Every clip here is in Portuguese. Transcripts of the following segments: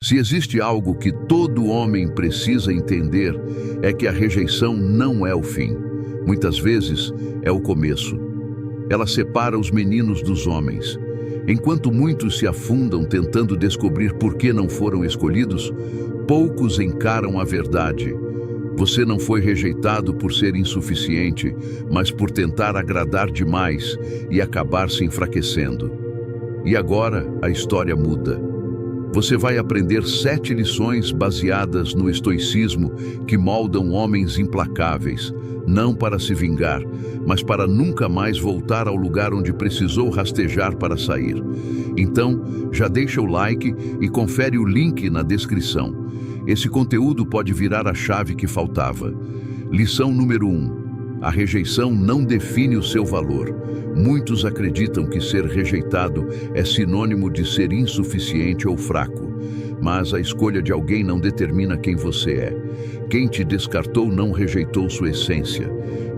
Se existe algo que todo homem precisa entender, é que a rejeição não é o fim. Muitas vezes é o começo. Ela separa os meninos dos homens. Enquanto muitos se afundam tentando descobrir por que não foram escolhidos, poucos encaram a verdade. Você não foi rejeitado por ser insuficiente, mas por tentar agradar demais e acabar se enfraquecendo. E agora a história muda. Você vai aprender 7 lições baseadas no estoicismo que moldam homens implacáveis, não para se vingar, mas para nunca mais voltar ao lugar onde precisou rastejar para sair. Então, já deixa o like e confere o link na descrição. Esse conteúdo pode virar a chave que faltava. Lição número 1. A rejeição não define o seu valor. Muitos acreditam que ser rejeitado é sinônimo de ser insuficiente ou fraco. Mas a escolha de alguém não determina quem você é. Quem te descartou não rejeitou sua essência.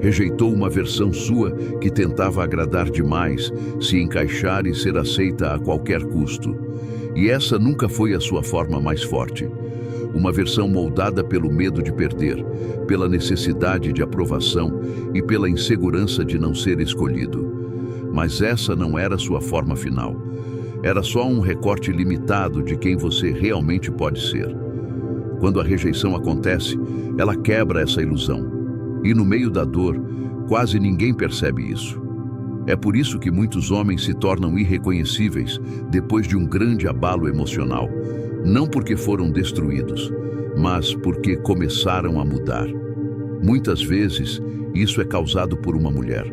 Rejeitou uma versão sua que tentava agradar demais, se encaixar e ser aceita a qualquer custo. E essa nunca foi a sua forma mais forte. Uma versão moldada pelo medo de perder, pela necessidade de aprovação e pela insegurança de não ser escolhido. Mas essa não era sua forma final. Era só um recorte limitado de quem você realmente pode ser. Quando a rejeição acontece, ela quebra essa ilusão. E no meio da dor, quase ninguém percebe isso. É por isso que muitos homens se tornam irreconhecíveis depois de um grande abalo emocional. Não porque foram destruídos, mas porque começaram a mudar. Muitas vezes, isso é causado por uma mulher.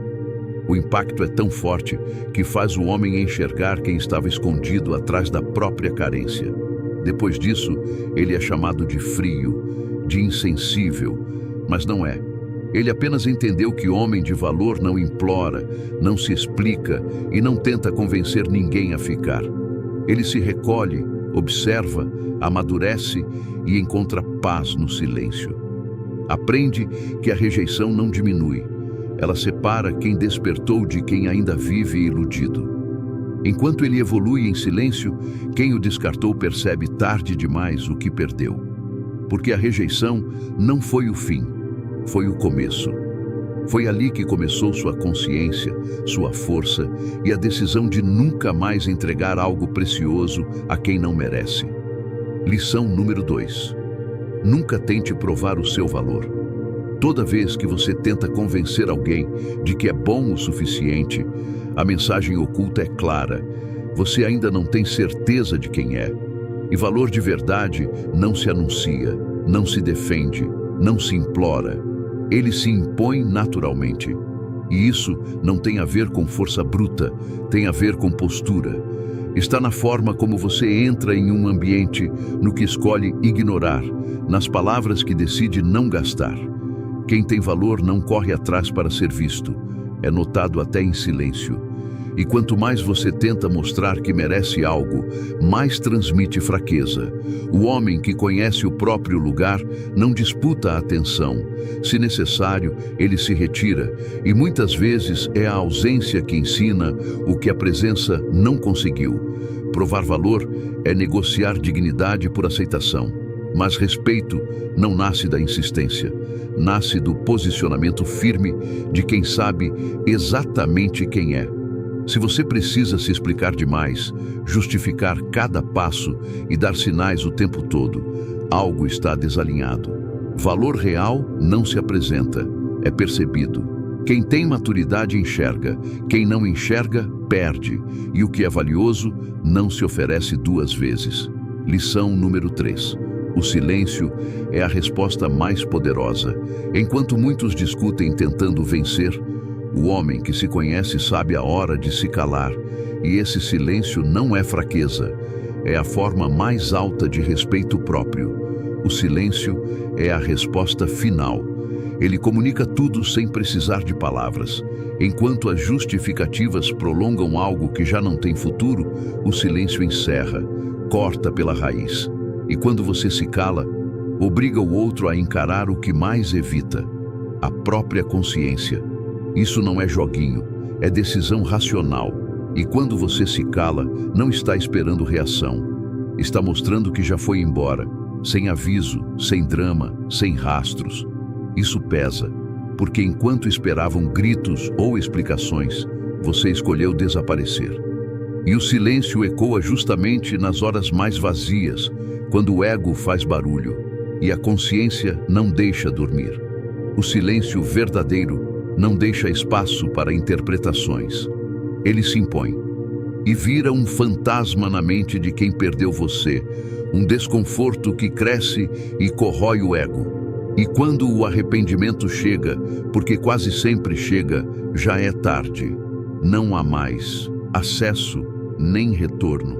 O impacto é tão forte que faz o homem enxergar quem estava escondido atrás da própria carência. Depois disso, ele é chamado de frio, de insensível, mas não é. Ele apenas entendeu que homem de valor não implora, não se explica e não tenta convencer ninguém a ficar. Ele se recolhe, observa, amadurece e encontra paz no silêncio. Aprende que a rejeição não diminui. Ela separa quem despertou de quem ainda vive iludido. Enquanto ele evolui em silêncio, quem o descartou percebe tarde demais o que perdeu. Porque a rejeição não foi o fim, foi o começo. Foi ali que começou sua consciência, sua força e a decisão de nunca mais entregar algo precioso a quem não merece. Lição número 2. Nunca tente provar o seu valor. Toda vez que você tenta convencer alguém de que é bom o suficiente, a mensagem oculta é clara. Você ainda não tem certeza de quem é. E valor de verdade não se anuncia, não se defende, não se implora. Ele se impõe naturalmente. E isso não tem a ver com força bruta, tem a ver com postura. Está na forma como você entra em um ambiente, no que escolhe ignorar, nas palavras que decide não gastar. Quem tem valor não corre atrás para ser visto, é notado até em silêncio. E quanto mais você tenta mostrar que merece algo, mais transmite fraqueza. O homem que conhece o próprio lugar não disputa a atenção. Se necessário, ele se retira. E muitas vezes é a ausência que ensina o que a presença não conseguiu. Provar valor é negociar dignidade por aceitação. Mas respeito não nasce da insistência. Nasce do posicionamento firme de quem sabe exatamente quem é. Se você precisa se explicar demais, justificar cada passo e dar sinais o tempo todo, algo está desalinhado. Valor real não se apresenta, é percebido. Quem tem maturidade enxerga, quem não enxerga, perde. E o que é valioso não se oferece 2 vezes. Lição número 3. O silêncio é a resposta mais poderosa. Enquanto muitos discutem tentando vencer, o homem que se conhece sabe a hora de se calar, e esse silêncio não é fraqueza, é a forma mais alta de respeito próprio. O silêncio é a resposta final. Ele comunica tudo sem precisar de palavras. Enquanto as justificativas prolongam algo que já não tem futuro, o silêncio encerra, corta pela raiz. E quando você se cala, obriga o outro a encarar o que mais evita, a própria consciência. Isso não é joguinho, é decisão racional. E quando você se cala, não está esperando reação. Está mostrando que já foi embora, sem aviso, sem drama, sem rastros. Isso pesa, porque enquanto esperavam gritos ou explicações, você escolheu desaparecer. E o silêncio ecoa justamente nas horas mais vazias, quando o ego faz barulho e a consciência não deixa dormir. O silêncio verdadeiro não deixa espaço para interpretações. Ele se impõe e vira um fantasma na mente de quem perdeu você, um desconforto que cresce e corrói o ego. E quando o arrependimento chega, porque quase sempre chega, já é tarde. Não há mais acesso nem retorno.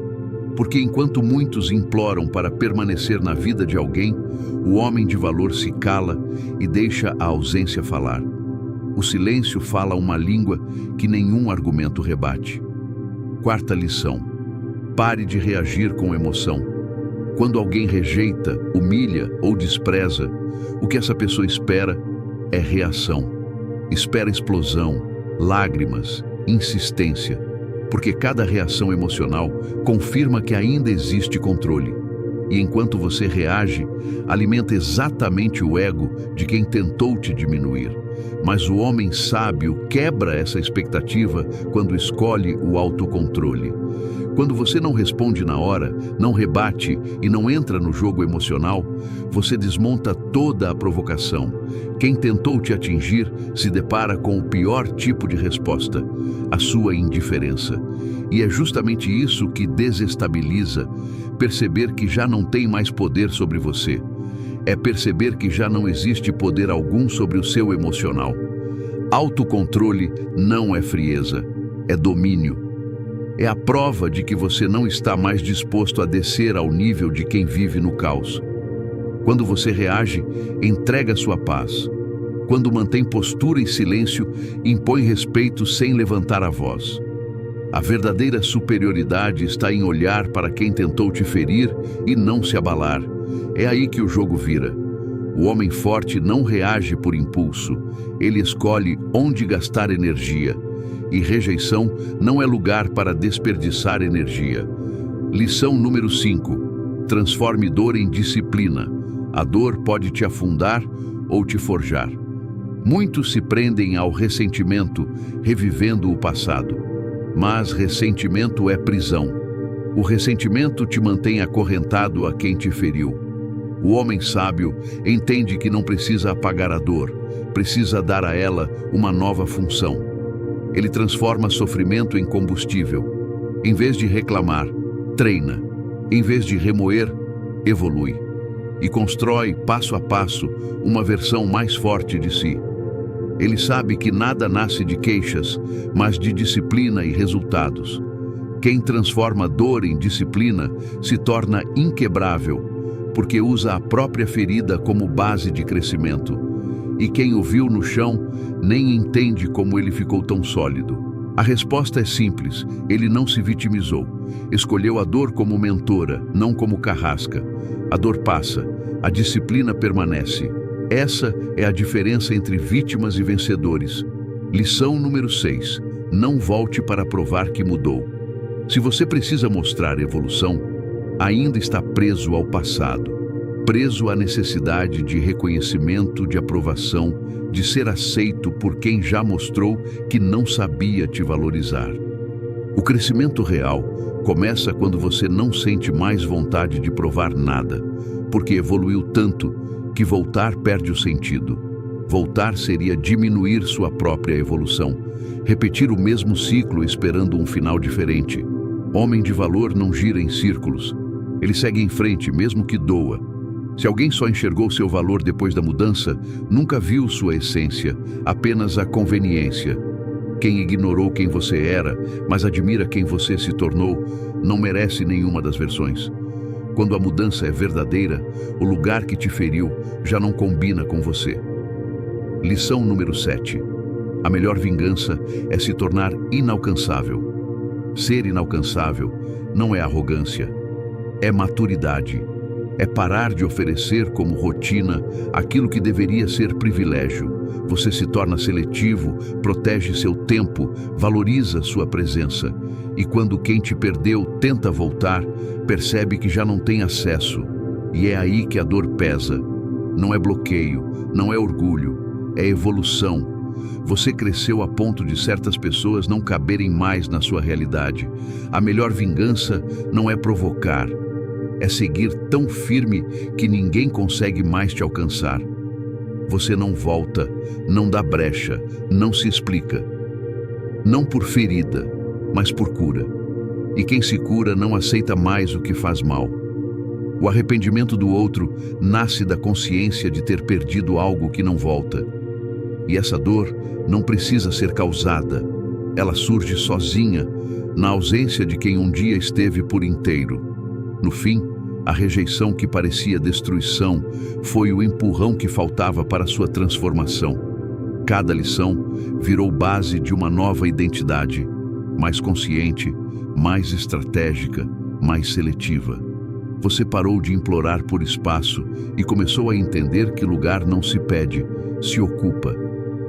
Porque enquanto muitos imploram para permanecer na vida de alguém, o homem de valor se cala e deixa a ausência falar. O silêncio fala uma língua que nenhum argumento rebate. Quarta lição: pare de reagir com emoção. Quando alguém rejeita, humilha ou despreza, o que essa pessoa espera é reação. Espera explosão, lágrimas, insistência, porque cada reação emocional confirma que ainda existe controle. E enquanto você reage, alimenta exatamente o ego de quem tentou te diminuir. Mas o homem sábio quebra essa expectativa quando escolhe o autocontrole. Quando você não responde na hora, não rebate e não entra no jogo emocional, você desmonta toda a provocação. Quem tentou te atingir se depara com o pior tipo de resposta, a sua indiferença. E é justamente isso que desestabiliza, perceber que já não tem mais poder sobre você. É perceber que já não existe poder algum sobre o seu emocional. Autocontrole não é frieza, é domínio. É a prova de que você não está mais disposto a descer ao nível de quem vive no caos. Quando você reage, entrega sua paz. Quando mantém postura e silêncio, impõe respeito sem levantar a voz. A verdadeira superioridade está em olhar para quem tentou te ferir e não se abalar. É aí que o jogo vira. O homem forte não reage por impulso, ele escolhe onde gastar energia. E rejeição não é lugar para desperdiçar energia. Lição número 5. Transforme dor em disciplina. A dor pode te afundar ou te forjar. Muitos se prendem ao ressentimento, revivendo o passado. Mas ressentimento é prisão. O ressentimento te mantém acorrentado a quem te feriu. O homem sábio entende que não precisa apagar a dor, precisa dar a ela uma nova função. Ele transforma sofrimento em combustível. Em vez de reclamar, treina. Em vez de remoer, evolui. E constrói, passo a passo, uma versão mais forte de si. Ele sabe que nada nasce de queixas, mas de disciplina e resultados. Quem transforma dor em disciplina se torna inquebrável, porque usa a própria ferida como base de crescimento. E quem o viu no chão nem entende como ele ficou tão sólido. A resposta é simples: ele não se vitimizou. Escolheu a dor como mentora, não como carrasca. A dor passa, a disciplina permanece. Essa é a diferença entre vítimas e vencedores. Lição número 6. Não volte para provar que mudou. Se você precisa mostrar evolução, ainda está preso ao passado. Preso à necessidade de reconhecimento, de aprovação, de ser aceito por quem já mostrou que não sabia te valorizar. O crescimento real começa quando você não sente mais vontade de provar nada, porque evoluiu tanto que voltar perde o sentido. Voltar seria diminuir sua própria evolução, repetir o mesmo ciclo esperando um final diferente. Homem de valor não gira em círculos. Ele segue em frente, mesmo que doa. Se alguém só enxergou seu valor depois da mudança, nunca viu sua essência, apenas a conveniência. Quem ignorou quem você era, mas admira quem você se tornou, não merece nenhuma das versões. Quando a mudança é verdadeira, o lugar que te feriu já não combina com você. Lição número 7. A melhor vingança é se tornar inalcançável. Ser inalcançável não é arrogância, é maturidade. É parar de oferecer como rotina aquilo que deveria ser privilégio. Você se torna seletivo, protege seu tempo, valoriza sua presença. E quando quem te perdeu tenta voltar, percebe que já não tem acesso. E é aí que a dor pesa. Não é bloqueio, não é orgulho, é evolução. Você cresceu a ponto de certas pessoas não caberem mais na sua realidade. A melhor vingança não é provocar, é seguir tão firme que ninguém consegue mais te alcançar. Você não volta, não dá brecha, não se explica. Não por ferida, mas por cura. E quem se cura não aceita mais o que faz mal. O arrependimento do outro nasce da consciência de ter perdido algo que não volta. E essa dor não precisa ser causada. Ela surge sozinha, na ausência de quem um dia esteve por inteiro. No fim, a rejeição que parecia destruição foi o empurrão que faltava para sua transformação. Cada lição virou base de uma nova identidade, mais consciente, mais estratégica, mais seletiva. Você parou de implorar por espaço e começou a entender que lugar não se pede, se ocupa.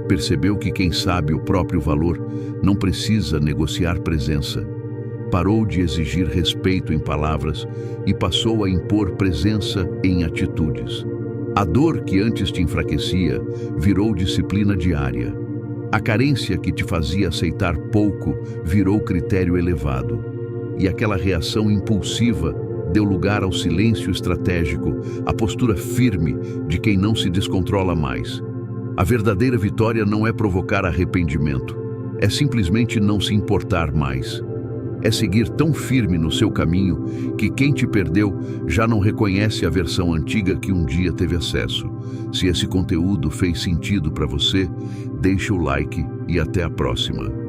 Percebeu que quem sabe o próprio valor não precisa negociar presença. Parou de exigir respeito em palavras e passou a impor presença em atitudes. A dor que antes te enfraquecia virou disciplina diária. A carência que te fazia aceitar pouco virou critério elevado. E aquela reação impulsiva deu lugar ao silêncio estratégico, à postura firme de quem não se descontrola mais. A verdadeira vitória não é provocar arrependimento, é simplesmente não se importar mais. É seguir tão firme no seu caminho que quem te perdeu já não reconhece a versão antiga que um dia teve acesso. Se esse conteúdo fez sentido para você, deixa o like e até a próxima.